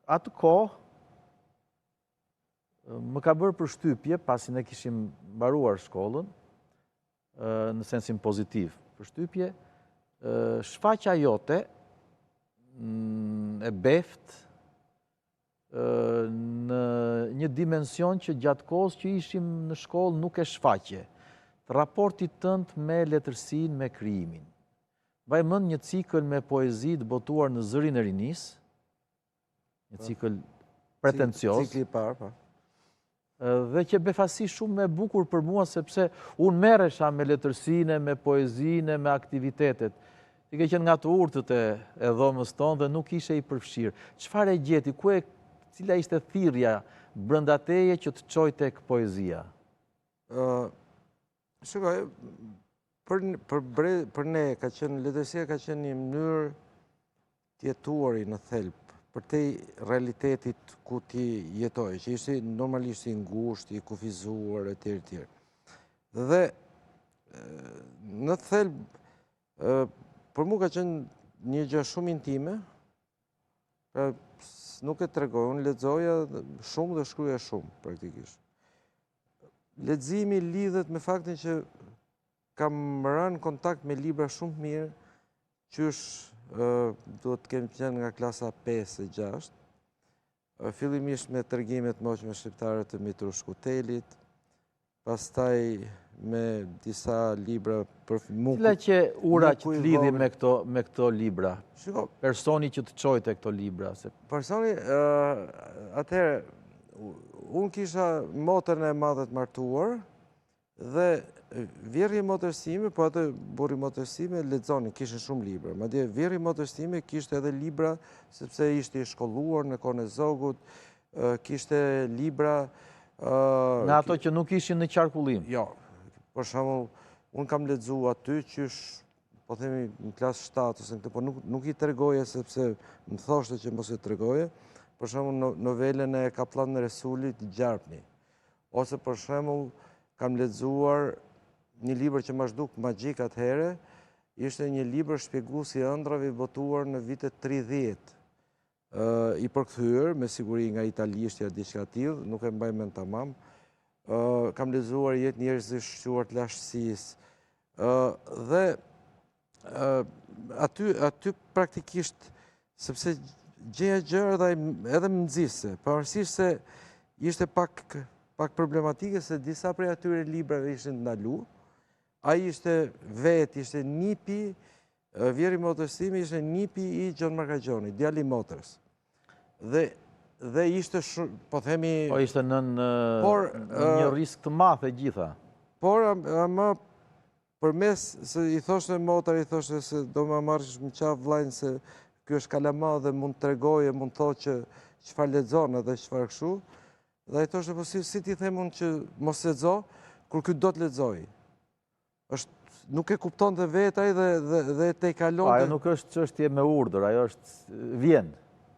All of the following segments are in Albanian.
atë kohë, më ka bërë përshtypje, pasi ne kishim mbaruar shkollën, në sensin pozitiv, përshtypje, shfaqja jote e beft në një dimension që gjatë kohës që ishim në shkollë nuk e shfaqje, raportit tënd me letërsinë, me krijimin. Vaj mend një cikël me poezi të botuar në Zërin e Rinisë, një cikël pretencios. Cikli i parë, po. Dhe që befasi shumë me bukur për mua, sepse unë merresha me letërsinë, me poezinë, me aktivitetet. Ti ke qenë nga të urtët e dhomës tonë dhe nuk ishe i përfshirë. Çfarë e gjeti? Cila ishte thirrja brenda teje që të çoj tek poezia? Shikoj, për ne letërsia ka qenë një mënyrë tjetuari në thelb për te realitetit ku ti jetoj, që ishte normalisht i ngusht, i kufizuar, e tjerë. Dhe në thelb, për mu ka qenë një gjë shumë intime, nuk e tregoj, unë lexoja shumë dhe shkruja shumë, praktikisht. Leximi lidhet me faktin që kam rënë kontakt me libra shumë mirë, qysh duhet të kemi qenë nga klasa 5 e 6, fillimisht me tërgimet moqme shqiptare të Mitru Shkutelit, pastaj me disa libra për mua. Cila që ura që të lidhi me këto libra? Personi që të çojte këto libra? Personi, atëherë, unë kisha motën e madhe të martuar, dhe vjerri motërsime, po atë burri motërsime lexonin, kishin shumë libra. Madje vjerri motërsime kishte edhe libra, sepse ishte i shkolluar në kohën e zogut, kishte libra... Nga ato që nuk ishin në qarkullim? Jo. Për shembull, unë kam lexuar aty qysh, po themi në klasë 7 ose këtë, po nuk i tregoje sepse më thoshte që mos e tregoje. Për shembull, novelën e Kaplan Resulit Gjarpni. Ose për shembull, kam lexuar një libër që më zhduk magjik atëhere, ishte një libër shpjegues i ëndrave i botuar në vitet 30. I përkthyer me siguri nga italishtja diçka e tillë, nuk e mbaj mend tamam. Kam lexuar Jetë njerëzish shquar të lashtësisë. Dhe aty praktikisht, sepse gjeja gjëra edhe më nxiste, pavarësisht se ishte pak problematike se disa prej atyre librave ishin ndalu. Ai ishte ishte nipi, vjeri motërsimi ishte nipi i Gjon Markagjoni, djali i motrës. Dhe ishte po themi... Po ishte në një risk të madh e gjitha. Por, ama përmes se i thoshte motra, i thoshte se do më marrësh më qaf vllajën se ky është kalama dhe mund të tregoje, mund të thotë që çfarë lexon edhe çfarë kështu. Dhe ai thoshte, po si ti them unë që mos lexo, kur ky do të lexoj. Nuk e kupton të vetaj dhe te i kalon... Ajo nuk është çështje me urdhër, ajo është vjen.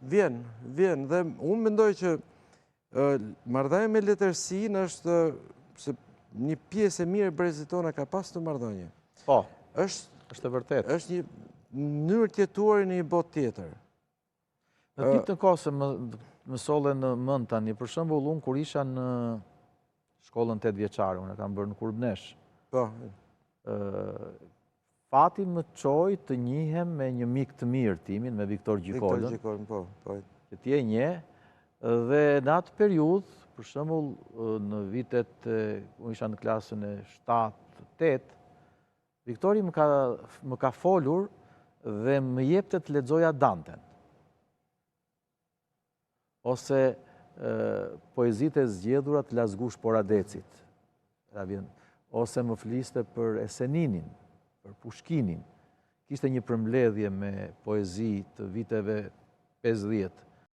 Vjen. Dhe unë mendoj që marrëdhënia me letërsinë është se një pjesë e mirë e brezit tona ka pas të marrëdhënie. Po, është e vërtetë. Është një mënyrë tjetuari në një botë tjetër. Në ditë të kohë se më solle në mend tani, për shembull, unë kur isha në shkollën 8 vjeçare, unë e kam bërë në Kurbnesh. Po. Fati më çoi të njihem me një mik të mirë timin, me Viktor Gjikollën. Viktor Gjikollën, po. Që ti e nje, dhe në atë periudhë, për shembull, në vitet, unë isha në klasën e 7-8, Viktori më ka folur dhe më jepte të lexoja Danten. Ose poezitë e zgjedhura të Lazgush Poradecit. Ose më fliste për Eseninin, për Pushkinin. Kishte një përmbledhje me poezi të viteve 50.